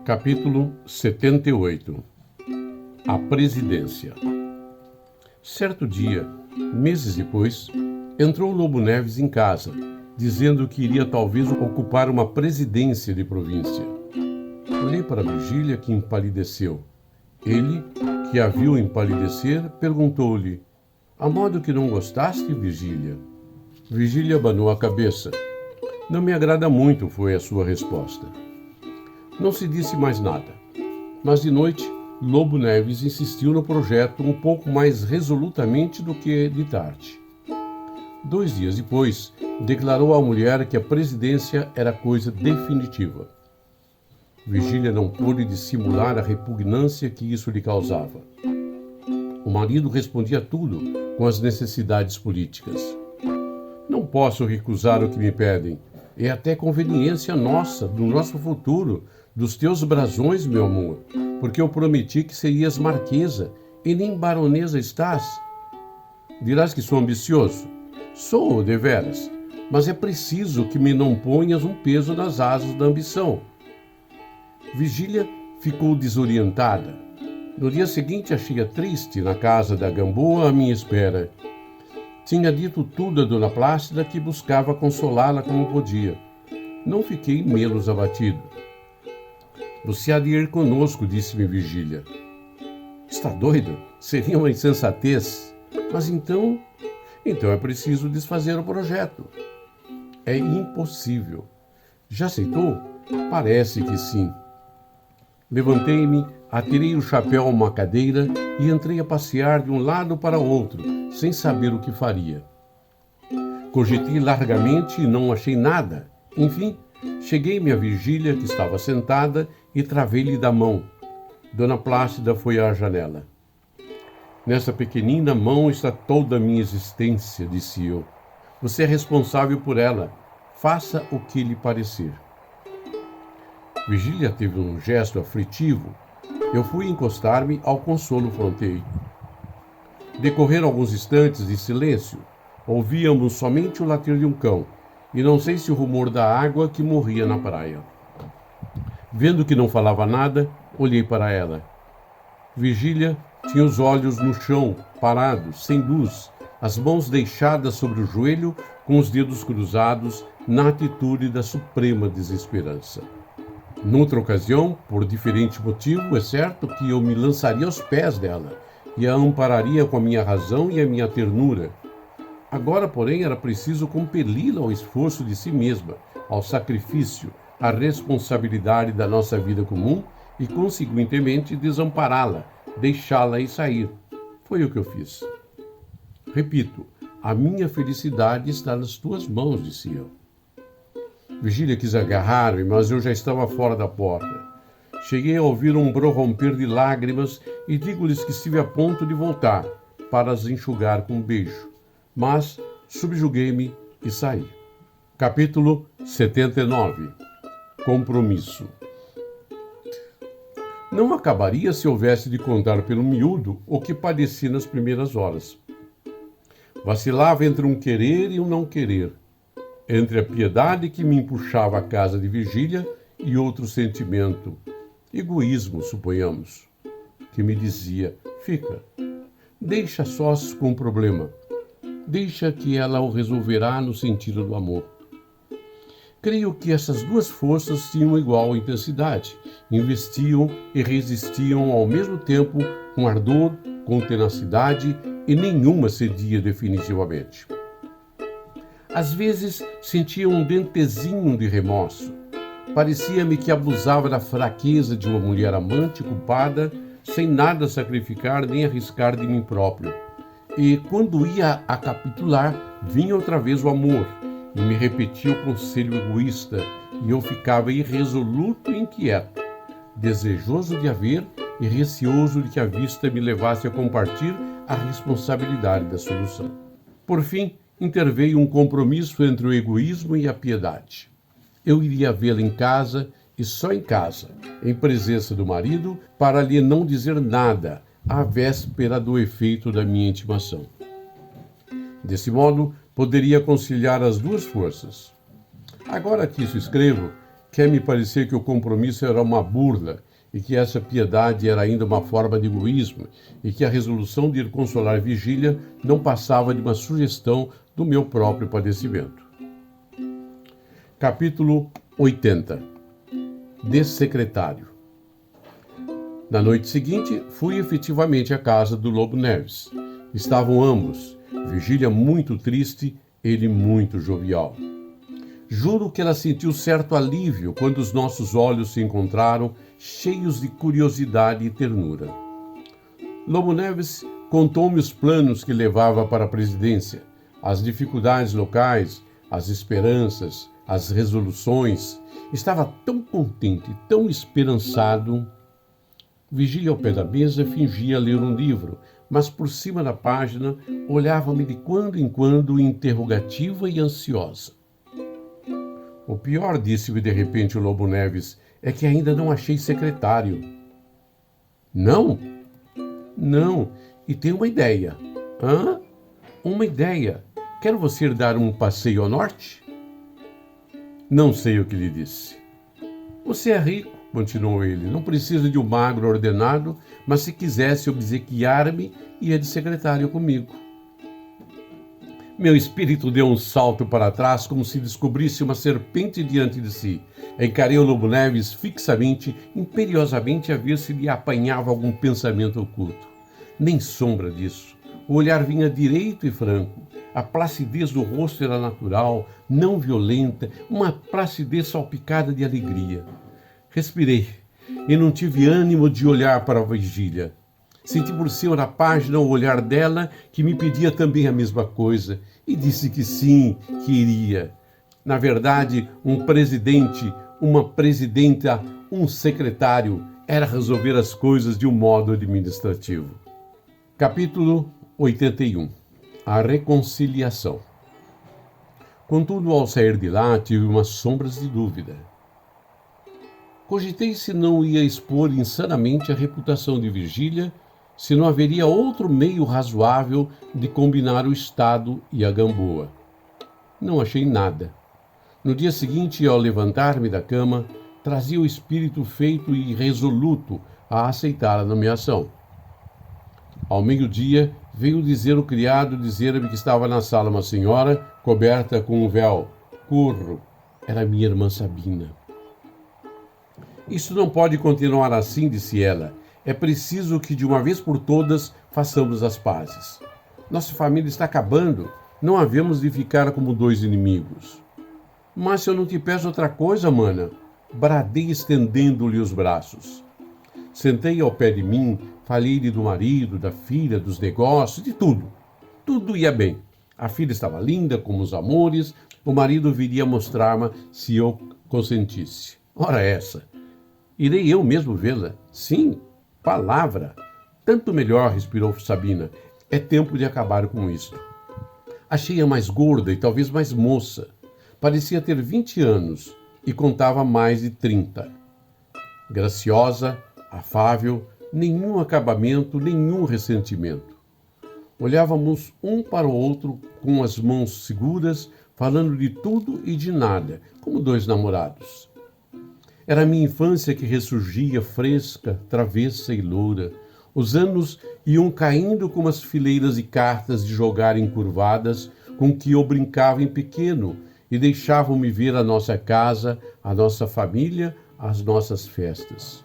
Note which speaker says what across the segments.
Speaker 1: Capítulo 78. A presidência. Certo dia, meses depois, entrou Lobo Neves em casa, dizendo que iria talvez ocupar uma presidência de província. Olhei para Virgília, que empalideceu. Ele, que a viu empalidecer, perguntou-lhe: "A modo que não gostaste, Virgília?" Virgília abanou a cabeça. "Não me agrada muito", foi a sua resposta. Não se disse mais nada. Mas de noite, Lobo Neves insistiu no projeto um pouco mais resolutamente do que de tarde. 2 dias depois, declarou à mulher que a presidência era coisa definitiva. Virgília não pôde dissimular a repugnância que isso lhe causava. O marido respondia a tudo com as necessidades políticas. "Não posso recusar o que me pedem. É até conveniência nossa, do nosso futuro, dos teus brasões, meu amor, porque eu prometi que serias marquesa e nem baronesa estás. Dirás que sou ambicioso. Sou, deveras, mas é preciso que me não ponhas um peso nas asas da ambição." Virgília ficou desorientada. No dia seguinte, achei-a triste na casa da Gamboa à minha espera. Tinha dito tudo a Dona Plácida, que buscava consolá-la como podia. Não fiquei menos abatido. "Você há de ir conosco", disse-me Virgília. "Está doida? Seria uma insensatez. Mas então é preciso desfazer o projeto." "É impossível." "Já aceitou?" "Parece que sim." Levantei-me, atirei o chapéu a uma cadeira e entrei a passear de um lado para outro, sem saber o que faria. Cogitei largamente e não achei nada. Enfim, cheguei-me a Virgília, que estava sentada, e travei-lhe da mão. Dona Plácida foi à janela. "Nessa pequenina mão está toda a minha existência", disse eu. "Você é responsável por ela. Faça o que lhe parecer." Virgília teve um gesto aflitivo. Eu fui encostar-me ao consolo fronteiro. Decorreram alguns instantes de silêncio. Ouvíamos somente o latir de um cão, e não sei se o rumor da água que morria na praia. Vendo que não falava nada, olhei para ela. Virgília tinha os olhos no chão, parados, sem luz, as mãos deixadas sobre o joelho, com os dedos cruzados, na atitude da suprema desesperança. Noutra ocasião, por diferente motivo, é certo que eu me lançaria aos pés dela e a ampararia com a minha razão e a minha ternura. Agora, porém, era preciso compeli-la ao esforço de si mesma, ao sacrifício, à responsabilidade da nossa vida comum e, consequentemente, desampará-la, deixá-la ir sair. Foi o que eu fiz. Repito, a minha felicidade está nas tuas mãos, disse eu. Virgília quis agarrar-me, mas eu já estava fora da porta. Cheguei a ouvir um prorromper de lágrimas e digo-lhes que estive a ponto de voltar, para as enxugar com um beijo. Mas subjuguei-me e saí. Capítulo 79. Compromisso. Não acabaria se houvesse de contar pelo miúdo o que padeci nas primeiras horas. Vacilava entre um querer e um não querer, entre a piedade que me empuxava à casa de Virgília e outro sentimento, egoísmo, suponhamos, que me dizia: "Fica, deixa sós com o problema, deixa que ela o resolverá no sentido do amor." Creio que essas duas forças tinham igual intensidade, investiam e resistiam ao mesmo tempo com ardor, com tenacidade, e nenhuma cedia definitivamente. Às vezes sentia um dentezinho de remorso. Parecia-me que abusava da fraqueza de uma mulher amante culpada, sem nada sacrificar nem arriscar de mim próprio. E quando ia a capitular, vinha outra vez o amor, e me repetia o conselho egoísta, e eu ficava irresoluto e inquieto, desejoso de haver e receoso de que a vista me levasse a compartilhar a responsabilidade da solução. Por fim, interveio um compromisso entre o egoísmo e a piedade. Eu iria vê-la em casa, e só em casa, em presença do marido, para lhe não dizer nada, à véspera do efeito da minha intimação. Desse modo, poderia conciliar as duas forças. Agora que isso escrevo, Quer me parecer que o compromisso era uma burla e que essa piedade era ainda uma forma de egoísmo e que a resolução de ir consolar Vigília não passava de uma sugestão do meu próprio padecimento. Capítulo 80. Dessecretário. Na noite seguinte, fui efetivamente à casa do Lobo Neves. Estavam ambos, Vigília muito triste, ele muito jovial. Juro que ela sentiu certo alívio quando os nossos olhos se encontraram, cheios de curiosidade e ternura. Lobo Neves contou-me os planos que levava para a presidência, as dificuldades locais, as esperanças, as resoluções. Estava tão contente, tão esperançado. Vigília ao pé da mesa fingia ler um livro, mas por cima da página olhava-me de quando em quando interrogativa e ansiosa. O pior, disse-me de repente o Lobo Neves, é que ainda não achei secretário. Não? Não. E tenho uma ideia. Hã? Uma ideia. Quer você dar um passeio ao norte? Não sei o que lhe disse. Você é rico, continuou ele. Não precisa de um magro ordenado, mas se quisesse obsequiar-me, ia de secretário comigo. Meu espírito deu um salto para trás, como se descobrisse uma serpente diante de si. Encarei o Lobo Neves fixamente, imperiosamente, a ver se lhe apanhava algum pensamento oculto. Nem sombra disso. O olhar vinha direito e franco. A placidez do rosto era natural, não violenta, uma placidez salpicada de alegria. Respirei e não tive ânimo de olhar para a Vigília. Senti por cima da página o olhar dela, que me pedia também a mesma coisa, e disse que sim, que iria. Na verdade, um presidente, uma presidenta, um secretário, era resolver as coisas de um modo administrativo. Capítulo 81. A reconciliação. Contudo, ao sair de lá, tive umas sombras de dúvida. Cogitei se não ia expor insanamente a reputação de Vigília, se não haveria outro meio razoável de combinar o Estado e a Gamboa. Não achei nada. No dia seguinte, ao levantar-me da cama, trazia o espírito feito e resoluto a aceitar a nomeação. Ao meio-dia, veio dizer o criado, dizer-me que estava na sala uma senhora, coberta com um véu. Corro. Era minha irmã Sabina. Isso não pode continuar assim, disse ela. É preciso que, de uma vez por todas, façamos as pazes. Nossa família está acabando. Não havemos de ficar como dois inimigos. Mas se eu não te peço outra coisa, mana, bradei estendendo-lhe os braços. Sentei ao pé de mim, falei-lhe do marido, da filha, dos negócios, de tudo. Tudo ia bem. A filha estava linda, como os amores. O marido viria mostrar-me se eu consentisse. Ora essa! Irei eu mesmo vê-la? Sim, palavra. Tanto melhor, respirou Sabina. É tempo de acabar com isto. Achei-a mais gorda e talvez mais moça. Parecia ter 20 anos e contava mais de 30. Graciosa, afável, nenhum acabamento, nenhum ressentimento. Olhávamos um para o outro com as mãos seguras, falando de tudo e de nada, como dois namorados. Era a minha infância que ressurgia fresca, travessa e loura. Os anos iam caindo como as fileiras de cartas de jogar encurvadas com que eu brincava em pequeno e deixavam-me ver a nossa casa, a nossa família, as nossas festas.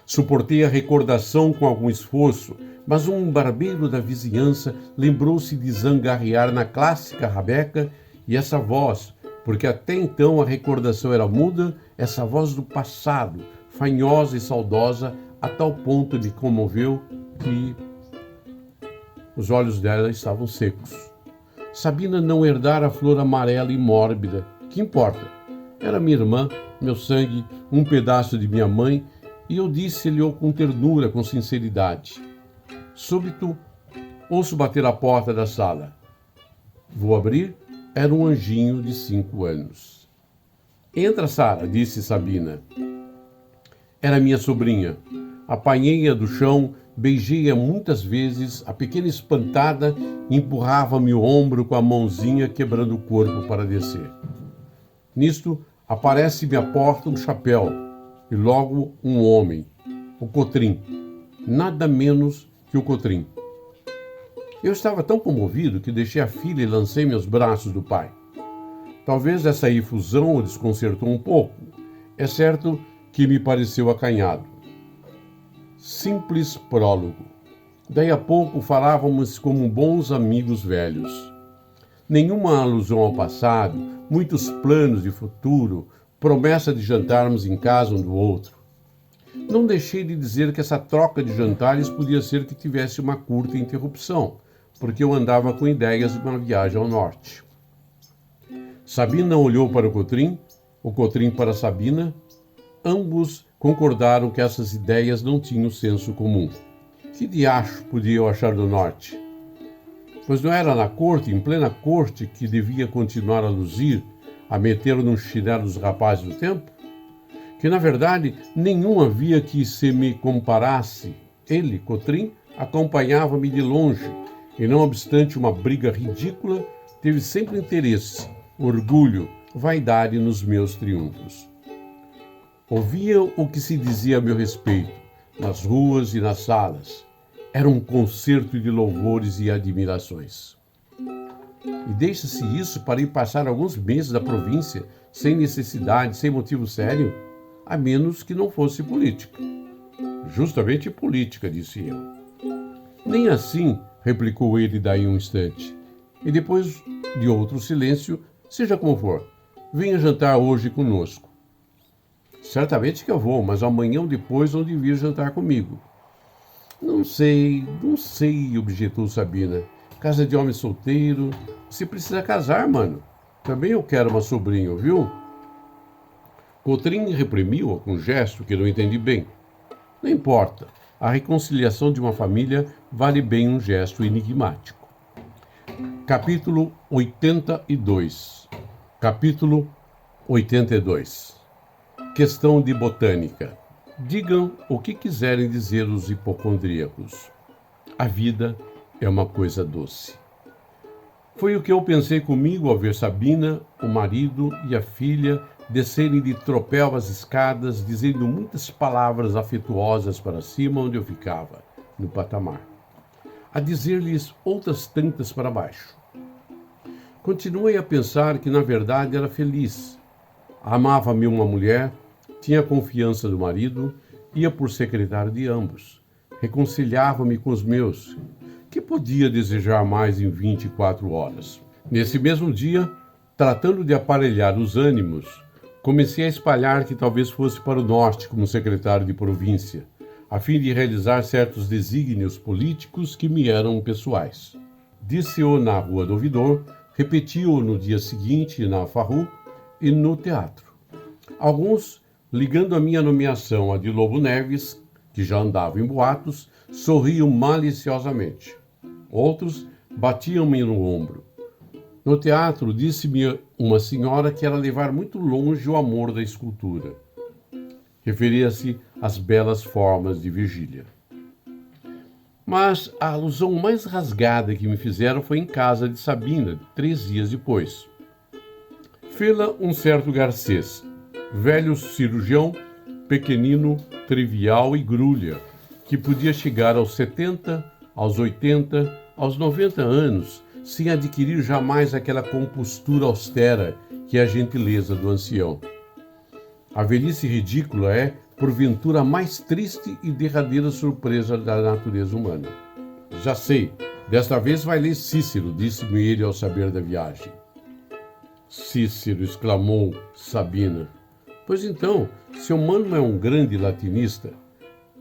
Speaker 1: Suportei a recordação com algum esforço, mas um barbeiro da vizinhança lembrou-se de zangarrear na clássica rabeca e essa voz, porque até então a recordação era muda, essa voz do passado, fanhosa e saudosa, a tal ponto de comoveu que os olhos dela estavam secos. Sabina não herdara a flor amarela e mórbida. Que importa? Era minha irmã, meu sangue, um pedaço de minha mãe, e eu disse-lhe com ternura, com sinceridade. Súbito, ouço bater a porta da sala. Vou abrir. Era um anjinho de 5 anos. Entra, Sara, disse Sabina. Era minha sobrinha. Apanhei-a do chão, beijei-a muitas vezes, a pequena espantada empurrava-me o ombro com a mãozinha, quebrando o corpo para descer. Nisto, Aparece-me à porta um chapéu e logo um homem, o Cotrim, nada menos que o Cotrim. Eu estava tão comovido que deixei a filha e lancei-me aos braços do pai. Talvez essa efusão o desconcertou um pouco. É certo que me pareceu acanhado. Simples prólogo. Daí a pouco falávamos como bons amigos velhos. Nenhuma alusão ao passado, muitos planos de futuro, promessa de jantarmos em casa um do outro. Não deixei de dizer que essa troca de jantares podia ser que tivesse uma curta interrupção, porque eu andava com ideias de uma viagem ao norte. Sabina olhou para o Cotrim para Sabina. Ambos concordaram que essas ideias não tinham senso comum. Que diacho podia eu achar do norte? Pois não era na corte, em plena corte, que devia continuar a luzir, a meter num chinelo os rapazes do tempo? Que, na verdade, nenhum havia que se me comparasse. Ele, Cotrim, acompanhava-me de longe, e não obstante uma briga ridícula, teve sempre interesse, orgulho, vaidade nos meus triunfos. Ouvia o que se dizia a meu respeito, nas ruas e nas salas. Era um concerto de louvores e admirações. E deixa-se isso para ir passar alguns meses da província, sem necessidade, sem motivo sério, a menos que não fosse política. Justamente política, disse eu. Nem assim, replicou ele daí um instante. E depois de outro silêncio, seja como for, venha jantar hoje conosco. Certamente que eu vou, mas amanhã ou depois vão de vir jantar comigo. Não sei, objetou Sabina. Casa de homem solteiro. Você precisa casar, mano. Também eu quero uma sobrinha, viu? Cotrim reprimiu-a com um gesto que não entendi bem. Não importa. A reconciliação de uma família vale bem um gesto enigmático. Capítulo 82. Capítulo 82. Questão de botânica. Digam o que quiserem dizer os hipocondríacos. A vida é uma coisa doce. Foi o que eu pensei comigo ao ver Sabina, o marido e a filha descerem de tropel as escadas, dizendo muitas palavras afetuosas para cima onde eu ficava, no patamar. A dizer-lhes outras tantas para baixo. Continuei a pensar que na verdade era feliz. Amava-me uma mulher, tinha a confiança do marido, ia por secretário de ambos. Reconciliava-me com os meus. Que podia desejar mais em 24 horas? Nesse mesmo dia, tratando de aparelhar os ânimos, comecei a espalhar que talvez fosse para o norte como secretário de província, a fim de realizar certos desígnios políticos que me eram pessoais. Disse-o na Rua do Ouvidor, repetiu-o no dia seguinte na Farru e no teatro. Alguns, ligando a minha nomeação à de Lobo Neves, que já andava em boatos, sorriam maliciosamente. Outros batiam-me no ombro. No teatro, disse-me uma senhora que era levar muito longe o amor da escultura. Referia-se às belas formas de Virgília. Mas a alusão mais rasgada que me fizeram foi em casa de Sabina, 3 dias depois. Fê-la um certo Garcês, velho cirurgião, pequenino, trivial e grulha, que podia chegar aos 70, aos 80, aos 90 anos, sem adquirir jamais aquela compostura austera que é a gentileza do ancião. A velhice ridícula é, porventura, a mais triste e derradeira surpresa da natureza humana. Já sei, desta vez vai ler Cícero, disse-me ele ao saber da viagem. Cícero, exclamou Sabina. Pois então, seu mano é um grande latinista.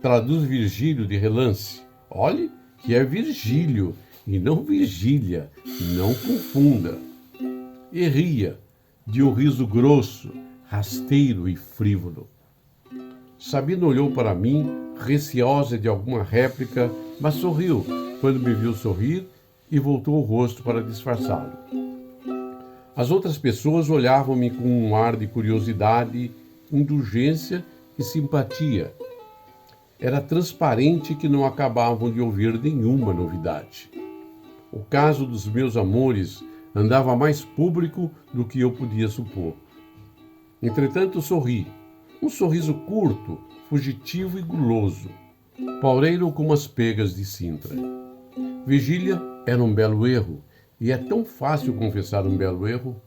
Speaker 1: Traduz Virgílio de relance. Olhe que é Virgílio e não Virgília, não confunda. E ria, de um riso grosso, rasteiro e frívolo. Sabina olhou para mim, receosa de alguma réplica, mas sorriu quando me viu sorrir e voltou o rosto para disfarçá-lo. As outras pessoas olhavam-me com um ar de curiosidade, indulgência e simpatia. Era transparente que não acabavam de ouvir nenhuma novidade. O caso dos meus amores andava mais público do que eu podia supor. Entretanto, sorri. Um sorriso curto, fugitivo e guloso. Paureiro como as pegas de Sintra. Vigília era um belo erro, e é tão fácil confessar um belo erro.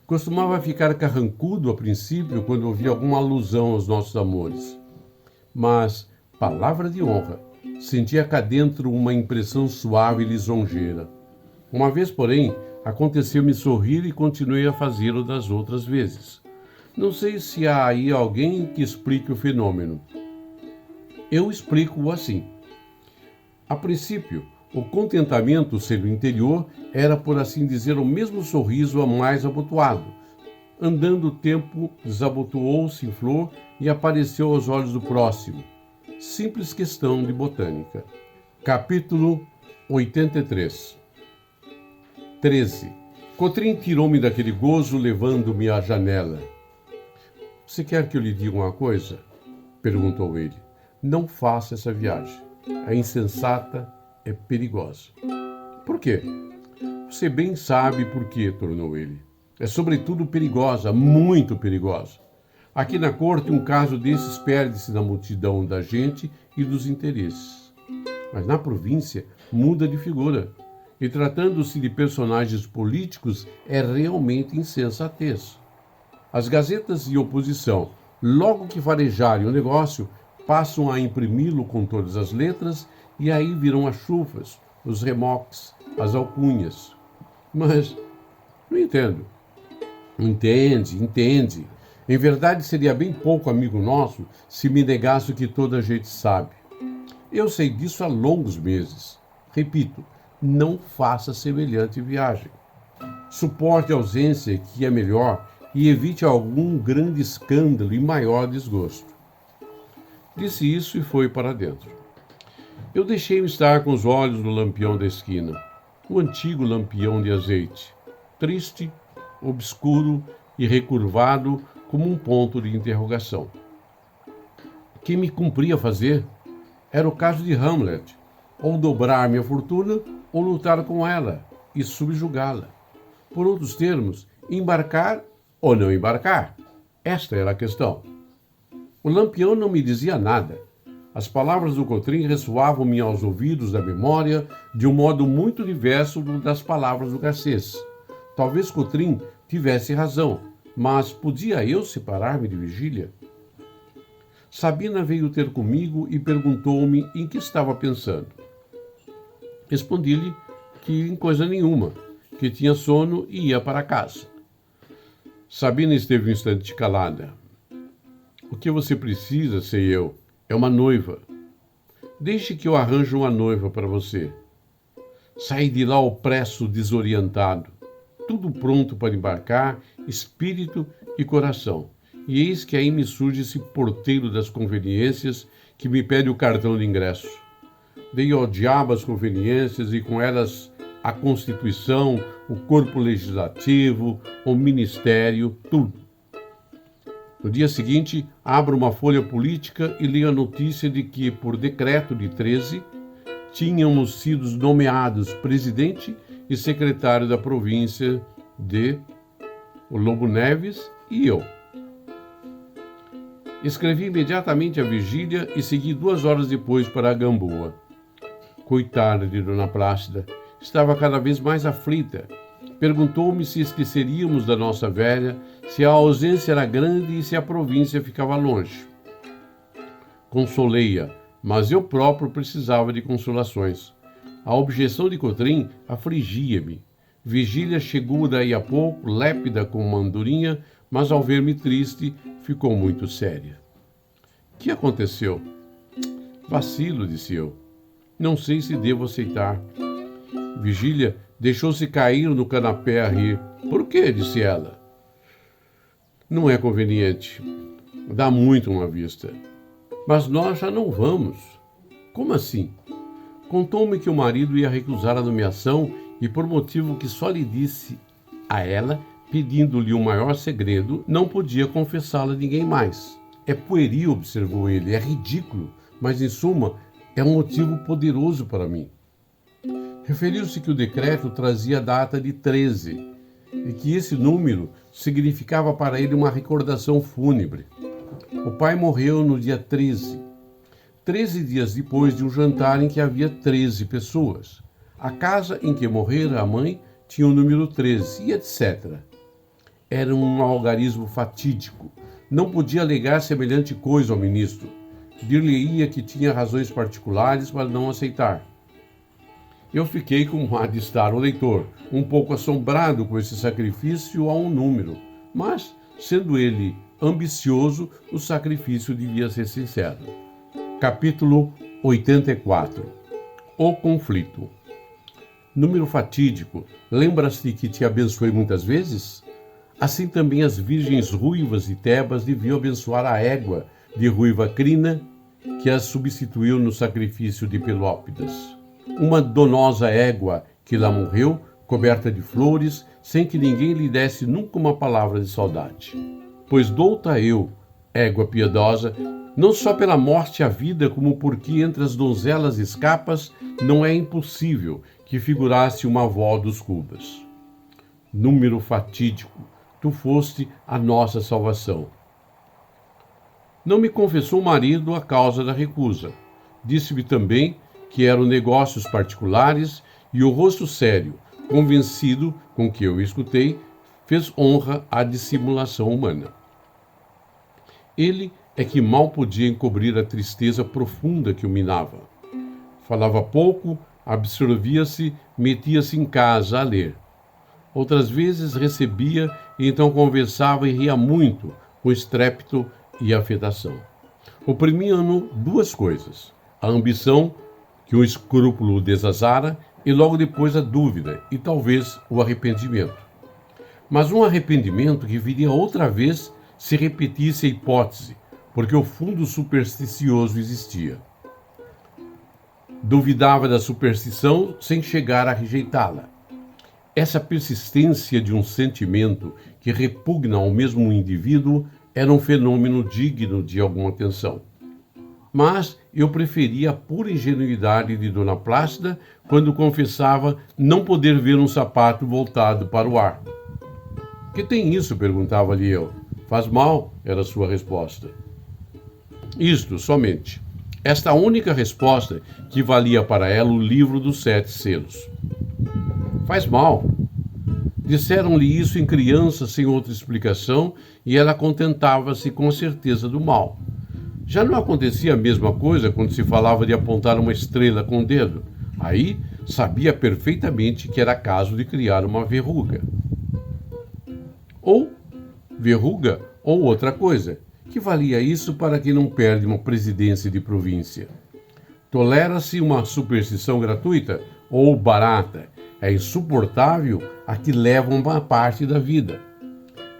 Speaker 1: Costumava ficar carrancudo a princípio quando ouvia alguma alusão aos nossos amores. Mas, palavra de honra, sentia cá dentro uma impressão suave e lisonjeira. Uma vez, porém, aconteceu-me sorrir e continuei a fazê-lo das outras vezes. Não sei se há aí alguém que explique o fenômeno. Eu explico-o assim. A princípio, o contentamento ser o interior era, por assim dizer, o mesmo sorriso a mais abotoado. Andando o tempo, desabotoou-se em flor e apareceu aos olhos do próximo. Simples questão de botânica. Capítulo 83. 13. Cotrim tirou-me daquele gozo, levando-me à janela. Você quer que eu lhe diga uma coisa? Perguntou ele. Não faça essa viagem. É insensata, é perigosa. Por quê? Você bem sabe por quê, tornou ele. É sobretudo perigosa, muito perigosa. Aqui na corte, um caso desses perde-se na multidão da gente e dos interesses. Mas na província, muda de figura. E tratando-se de personagens políticos, é realmente insensatez. As gazetas de oposição, logo que farejarem o negócio, passam a imprimi-lo com todas as letras e aí virão as chufas, os remoques, as alcunhas. Mas não entendo. Entende. Em verdade, seria bem pouco amigo nosso se me negasse o que toda a gente sabe. Eu sei disso há longos meses. Repito, não faça semelhante viagem. Suporte a ausência, que é melhor, e evite algum grande escândalo e maior desgosto. Disse isso e foi para dentro. Eu deixei-me estar com os olhos no lampião da esquina, o antigo lampião de azeite, triste, obscuro e recurvado como um ponto de interrogação. O que me cumpria fazer era o caso de Hamlet, ou dobrar minha fortuna ou lutar com ela e subjugá-la. Por outros termos, embarcar ou não embarcar. Esta era a questão. O lampião não me dizia nada. As palavras do Cotrim ressoavam-me aos ouvidos da memória de um modo muito diverso das palavras do Garcês. Talvez Cotrim tivesse razão, mas podia eu separar-me de Vigília? Sabina veio ter comigo e perguntou-me em que estava pensando. Respondi-lhe que em coisa nenhuma, que tinha sono e ia para casa. Sabina esteve um instante calada. O que você precisa, sei eu, é uma noiva. Deixe que eu arranjo uma noiva para você. Saí de lá opresso, desorientado, tudo pronto para embarcar, espírito e coração. E eis que aí me surge esse porteiro das conveniências que me pede o cartão de ingresso. Dei ao diabo as conveniências e com elas a Constituição, o corpo legislativo, o ministério, tudo. No dia seguinte, abro uma folha política e li a notícia de que, por decreto de 13, tínhamos sido nomeados presidente e secretário da província de o Lobo Neves e eu. Escrevi imediatamente a Vigília e segui 2 horas depois para a Gamboa. Coitada de Dona Plácida, estava cada vez mais aflita. Perguntou-me se esqueceríamos da nossa velha, se a ausência era grande e se a província ficava longe. Consolei-a, mas eu próprio precisava de consolações. A objeção de Cotrim afligia-me. Vigília chegou daí a pouco, lépida como uma andorinha, mas ao ver-me triste, ficou muito séria. — Que aconteceu? — Vacilo, disse eu. Não sei se devo aceitar. Vigília deixou-se cair no canapé a rir. — Por quê? Disse ela. — Não é conveniente. Dá muito uma vista. — Mas nós já não vamos. — Como assim? Contou-me que o marido ia recusar a nomeação e, por motivo que só lhe disse a ela, pedindo-lhe um maior segredo, não podia confessá-la a ninguém mais. É pueril, observou ele, é ridículo, mas, em suma, é um motivo poderoso para mim. Referiu-se que o decreto trazia a data de 13. e que esse número significava para ele uma recordação fúnebre. O pai morreu no dia 13, 13 dias depois de um jantar em que havia 13 pessoas. A casa em que morrera a mãe tinha o número 13 e etc. Era um algarismo fatídico. Não podia alegar semelhante coisa ao ministro. Dir-lhe-ia que tinha razões particulares para não aceitar. Eu fiquei, como há de estar o leitor, um pouco assombrado com esse sacrifício a um número, mas, sendo ele ambicioso, o sacrifício devia ser sincero. Capítulo 84. O conflito. Número fatídico, lembras-te que te abençoei muitas vezes? Assim também as virgens ruivas de Tebas deviam abençoar a égua de ruiva crina que as substituiu no sacrifício de Pelópidas. Uma donosa égua que lá morreu, coberta de flores, sem que ninguém lhe desse nunca uma palavra de saudade. Pois douta eu, égua piedosa, não só pela morte à vida, como porque entre as donzelas escapas não é impossível que figurasse uma avó dos Cubas. Número fatídico, tu foste a nossa salvação. Não me confessou o marido a causa da recusa. Disse-me também que eram negócios particulares e o rosto sério, convencido com que eu escutei, fez honra à dissimulação humana. Ele é que mal podia encobrir a tristeza profunda que o minava. Falava pouco, absorvia-se, metia-se em casa a ler. Outras vezes recebia e então conversava e ria muito, com estrépito e afetação. Oprimiam-no duas coisas: a ambição, que o escrúpulo desazara, e logo depois a dúvida e talvez o arrependimento. Mas um arrependimento que viria outra vez se repetisse a hipótese, porque o fundo supersticioso existia. Duvidava da superstição sem chegar a rejeitá-la. Essa persistência de um sentimento que repugna ao mesmo indivíduo era um fenômeno digno de alguma atenção. Mas eu preferia a pura ingenuidade de Dona Plácida quando confessava não poder ver um sapato voltado para o ar. Que tem isso? Perguntava-lhe eu. Faz mal, era sua resposta. Isto, somente. Esta única resposta que valia para ela o livro dos 7 selos. Faz mal. Disseram-lhe isso em criança sem outra explicação e ela contentava-se com a certeza do mal. Já não acontecia a mesma coisa quando se falava de apontar uma estrela com o dedo. Aí sabia perfeitamente que era caso de criar uma verruga. Ou verruga ou outra coisa. Que valia isso para quem não perde uma presidência de província? Tolera-se uma superstição gratuita ou barata. É insuportável a que leva uma parte da vida.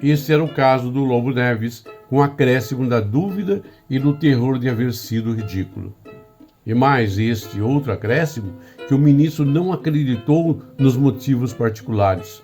Speaker 1: Esse era o caso do Lobo Neves, com acréscimo da dúvida e do terror de haver sido ridículo. E mais este outro acréscimo, que o ministro não acreditou nos motivos particulares.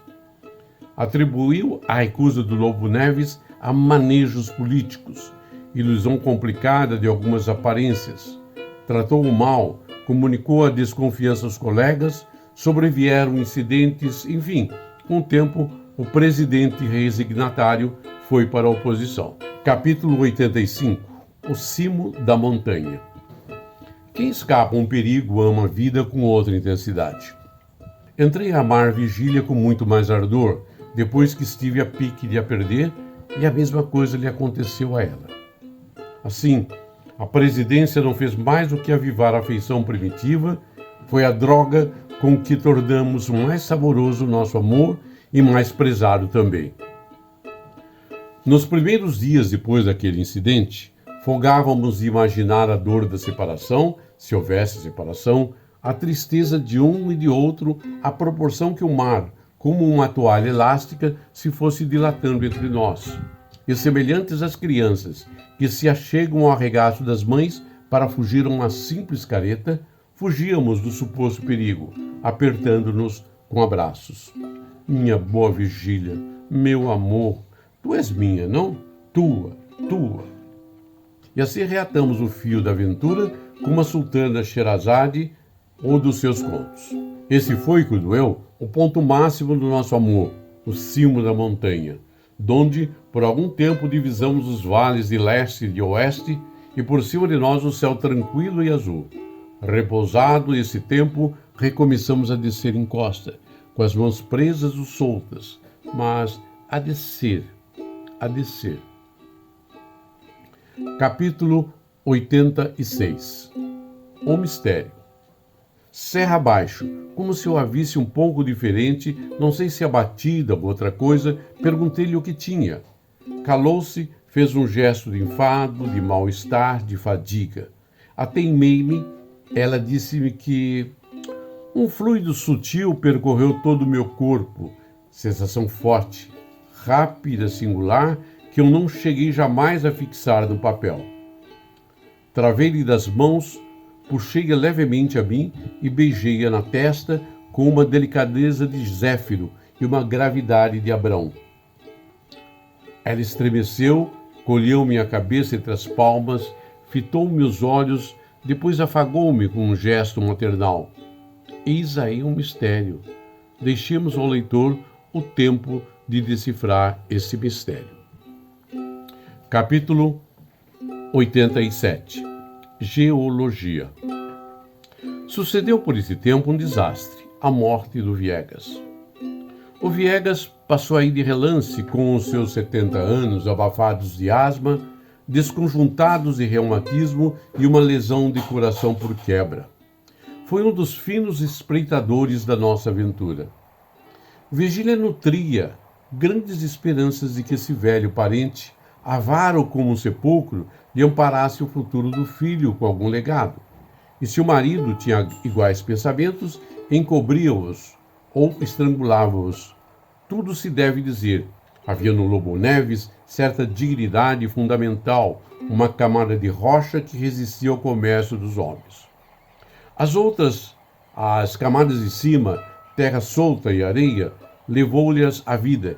Speaker 1: Atribuiu a recusa do Lobo Neves a manejos políticos, ilusão complicada de algumas aparências. Tratou-o mal, comunicou a desconfiança aos colegas, sobrevieram incidentes, enfim, com o tempo o presidente resignatário foi para a oposição. Capítulo 85. O cimo da montanha. Quem escapa a um perigo ama a vida com outra intensidade. Entrei a amar Vigília com muito mais ardor, depois que estive a pique de a perder, e a mesma coisa lhe aconteceu a ela. Assim, a presidência não fez mais do que avivar a afeição primitiva, foi a droga com que tornamos mais saboroso o nosso amor e mais prezado também. Nos primeiros dias depois daquele incidente, folgávamos de imaginar a dor da separação, se houvesse separação, a tristeza de um e de outro, à proporção que o mar, como uma toalha elástica, se fosse dilatando entre nós. E semelhantes às crianças que se achegam ao arregaço das mães para fugir a uma simples careta, fugíamos do suposto perigo, apertando-nos com abraços. Minha boa Vigília, meu amor, tu és minha, não? Tua. E assim reatamos o fio da aventura como a sultana Sherazade ou dos seus contos. Esse foi, cuido eu, o ponto máximo do nosso amor, o cimo da montanha, donde por algum tempo divisamos os vales de leste e de oeste, e por cima de nós o céu tranquilo e azul. Repousado esse tempo, recomeçamos a descer encosta, com as mãos presas ou soltas, mas a descer. Capítulo 86. O mistério. Serra abaixo, como se eu a visse um pouco diferente, não sei se abatida ou outra coisa, perguntei-lhe o que tinha. Calou-se, fez um gesto de enfado, de mal-estar, de fadiga. Ateimei-me, ela disse-me que um fluido sutil percorreu todo o meu corpo, sensação forte, rápida, singular, que eu não cheguei jamais a fixar no papel. Travei-lhe das mãos, puxei-a levemente a mim e beijei-a na testa com uma delicadeza de Zéfiro e uma gravidade de Abrão. Ela estremeceu, colheu minha cabeça entre as palmas, fitou meus olhos, depois afagou-me com um gesto maternal. Eis aí um mistério. Deixemos ao leitor o tempo de decifrar esse mistério. Capítulo 87. Geologia. Sucedeu por esse tempo um desastre, a morte do Viegas. O Viegas passou aí de relance com os seus 70 anos, abafados de asma, desconjuntados de reumatismo e uma lesão de coração por quebra. Foi um dos finos espreitadores da nossa aventura. Virgília nutria grandes esperanças de que esse velho parente, avaro como um sepulcro, lhe amparasse o futuro do filho com algum legado. E se o marido tinha iguais pensamentos, encobria-os ou estrangulava-os. Tudo se deve dizer. Havia no Lobo Neves certa dignidade fundamental, uma camada de rocha que resistia ao comércio dos homens. As outras, as camadas de cima, terra solta e areia, levou-lhes a vida,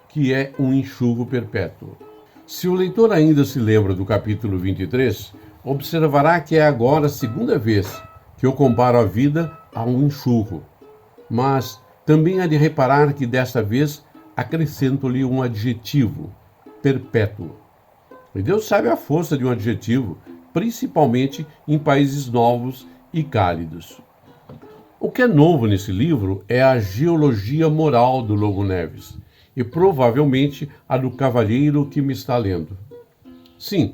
Speaker 1: que é um enxurro perpétuo. Se o leitor ainda se lembra do capítulo 23, observará que é agora a segunda vez que eu comparo a vida a um enxurro. Mas também há de reparar que desta vez acrescento-lhe um adjetivo, perpétuo. E Deus sabe a força de um adjetivo, principalmente em países novos e cálidos. O que é novo nesse livro é a geologia moral do Lobo Neves, e provavelmente a do cavalheiro que me está lendo. Sim,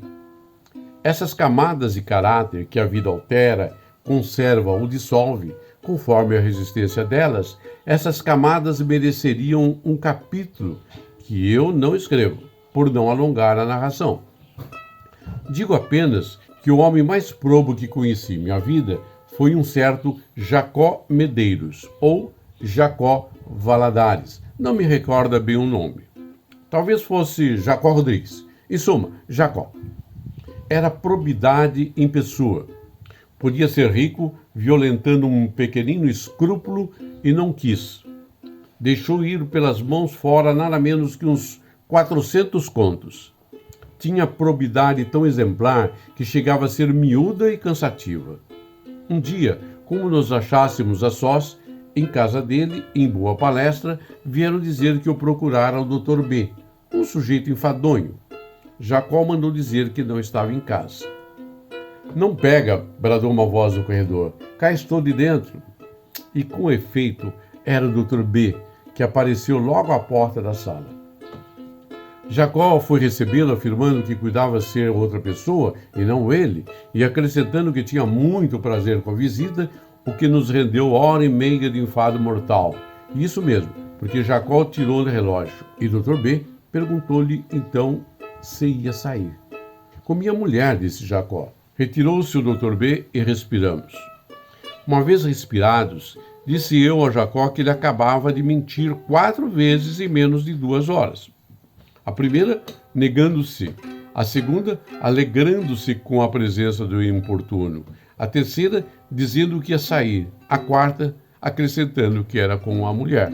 Speaker 1: essas camadas de caráter que a vida altera, conserva ou dissolve, conforme a resistência delas, essas camadas mereceriam um capítulo que eu não escrevo, por não alongar a narração. Digo apenas que o homem mais probo que conheci em minha vida foi um certo Jacó Medeiros, ou Jacó Valadares. Não me recorda bem o nome. Talvez fosse Jacó Rodrigues. Em suma, Jacó. Era probidade em pessoa. Podia ser rico, violentando um pequenino escrúpulo, e não quis. Deixou ir pelas mãos fora nada menos que uns 400 contos. Tinha probidade tão exemplar que chegava a ser miúda e cansativa. Um dia, como nos achássemos a sós, em casa dele, em boa palestra, vieram dizer que eu procurara o Dr. B, um sujeito enfadonho. Jacó mandou dizer que não estava em casa. Não pega, bradou uma voz do corredor. Cá estou de dentro. E com efeito, era o Dr. B, que apareceu logo à porta da sala. Jacó foi recebê-lo afirmando que cuidava ser outra pessoa e não ele, e acrescentando que tinha muito prazer com a visita, o que nos rendeu hora e meia de enfado mortal. Isso mesmo, porque Jacó tirou o relógio e Dr. B perguntou-lhe então se ia sair. Com minha mulher, disse Jacó. Retirou-se o Dr. B e respiramos. Uma vez respirados, disse eu ao Jacó que ele acabava de mentir 4 vezes em menos de 2 horas. A primeira, negando-se. A segunda, alegrando-se com a presença do importuno. A terceira, dizendo que ia sair. A quarta, acrescentando que era com a mulher.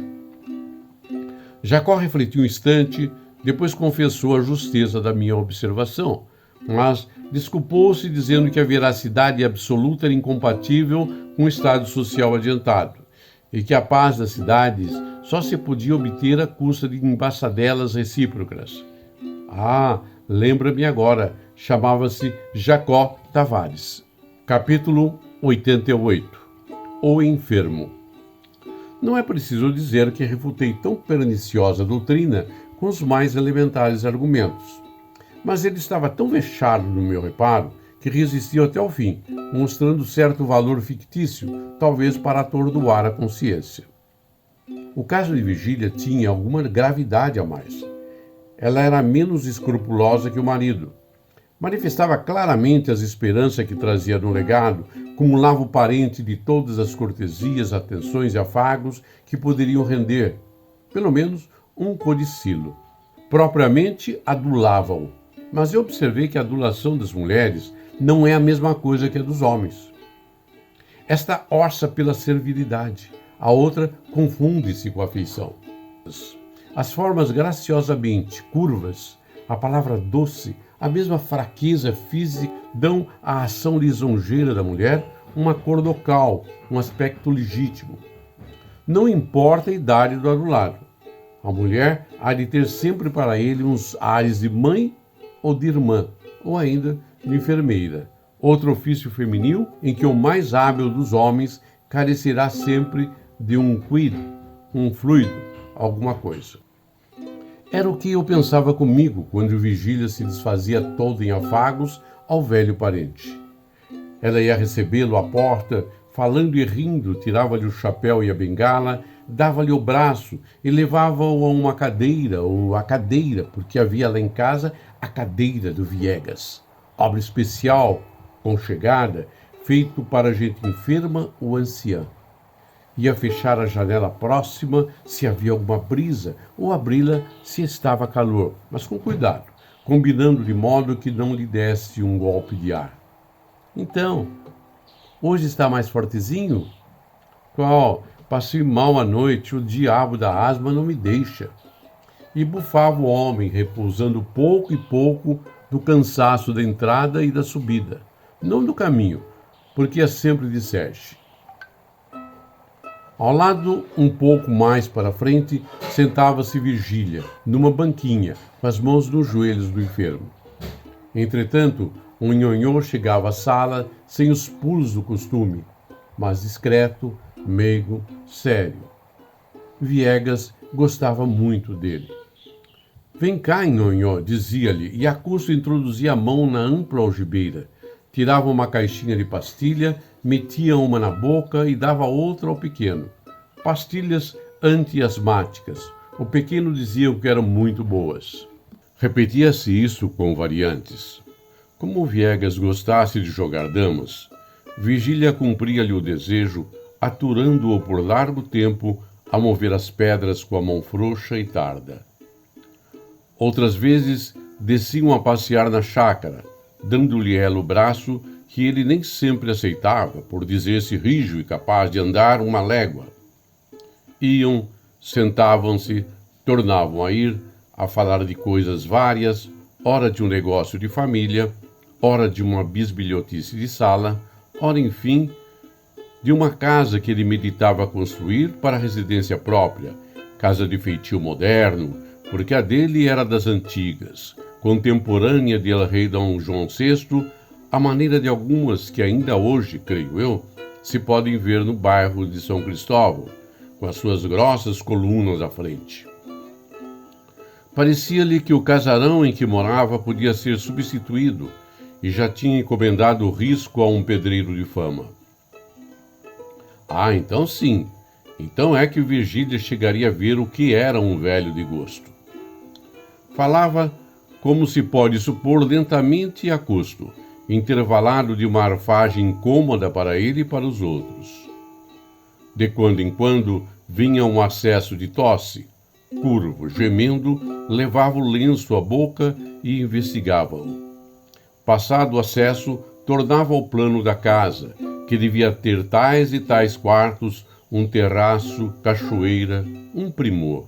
Speaker 1: Jacó refletiu um instante, depois confessou a justeza da minha observação, mas desculpou-se dizendo que a veracidade absoluta era incompatível com o estado social adiantado e que a paz das cidades só se podia obter à custa de embaçadelas recíprocas. Lembra-me agora, chamava-se Jacó Tavares. Capítulo 88. O enfermo. Não é preciso dizer que refutei tão perniciosa doutrina com os mais elementares argumentos. Mas ele estava tão vexado no meu reparo que resistiu até o fim, mostrando certo valor fictício, talvez para atordoar a consciência. O caso de Virgília tinha alguma gravidade a mais. Ela era menos escrupulosa que o marido. Manifestava claramente as esperanças que trazia no legado, cumulava o parente de todas as cortesias, atenções e afagos que poderiam render, pelo menos, um codicilo. Propriamente adulava-o, mas eu observei que a adulação das mulheres não é a mesma coisa que a dos homens. Esta orça pela servilidade, a outra confunde-se com a afeição. As formas graciosamente curvas, a palavra doce, a mesma fraqueza física dão à ação lisonjeira da mulher uma cor local, um aspecto legítimo. Não importa a idade do adulado. A mulher há de ter sempre para ele uns ares de mãe ou de irmã, ou ainda de enfermeira, outro ofício feminil em que o mais hábil dos homens carecerá sempre de um quid, um fluido, alguma coisa. Era o que eu pensava comigo quando Virgília se desfazia toda em afagos ao velho parente. Ela ia recebê-lo à porta, falando e rindo, tirava-lhe o chapéu e a bengala, dava-lhe o braço e levava-o a uma cadeira, ou a cadeira, porque havia lá em casa a cadeira do Viegas, obra especial, conchegada, feito para gente enferma ou anciã. Ia fechar a janela próxima se havia alguma brisa, ou abri-la se estava calor, mas com cuidado, combinando de modo que não lhe desse um golpe de ar. Então, hoje está mais fortezinho? Qual? Passei mal à noite, o diabo da asma não me deixa. E bufava o homem, repousando pouco e pouco do cansaço da entrada e da subida, não do caminho, porque é sempre de Sérgio. Ao lado, um pouco mais para frente, sentava-se Virgília, numa banquinha, com as mãos nos joelhos do enfermo. Entretanto, um nhonhô chegava à sala sem os pulos do costume, mas discreto, meigo, sério. Viegas gostava muito dele. Vem cá, nhonhô, dizia-lhe, e a custo introduzia a mão na ampla algibeira. Tirava uma caixinha de pastilha, metia uma na boca e dava outra ao pequeno. Pastilhas antiasmáticas. O pequeno dizia que eram muito boas. Repetia-se isso com variantes. Como o Viegas gostasse de jogar damas, Virgília cumpria-lhe o desejo, aturando-o por largo tempo a mover as pedras com a mão frouxa e tarda. Outras vezes desciam a passear na chácara, dando-lhe ela o braço que ele nem sempre aceitava, por dizer-se rijo e capaz de andar uma légua. Iam, sentavam-se, tornavam a ir, a falar de coisas várias, ora de um negócio de família, ora de uma bisbilhotice de sala, ora, enfim, de uma casa que ele meditava construir para residência própria, casa de feitio moderno, porque a dele era das antigas, contemporânea de El Rei Dom João VI, à maneira de algumas que ainda hoje, creio eu, se podem ver no bairro de São Cristóvão, com as suas grossas colunas à frente. Parecia-lhe que o casarão em que morava podia ser substituído e já tinha encomendado o risco a um pedreiro de fama. Então sim. Então é que Virgília chegaria a ver o que era um velho de gosto. Falava, como se pode supor, lentamente e a custo, intervalado de uma arfagem incômoda para ele e para os outros. De quando em quando vinha um acesso de tosse. Curvo, gemendo, levava o lenço à boca e investigava-o. Passado o acesso, tornava ao plano da casa, que devia ter tais e tais quartos, um terraço, cachoeira, um primor.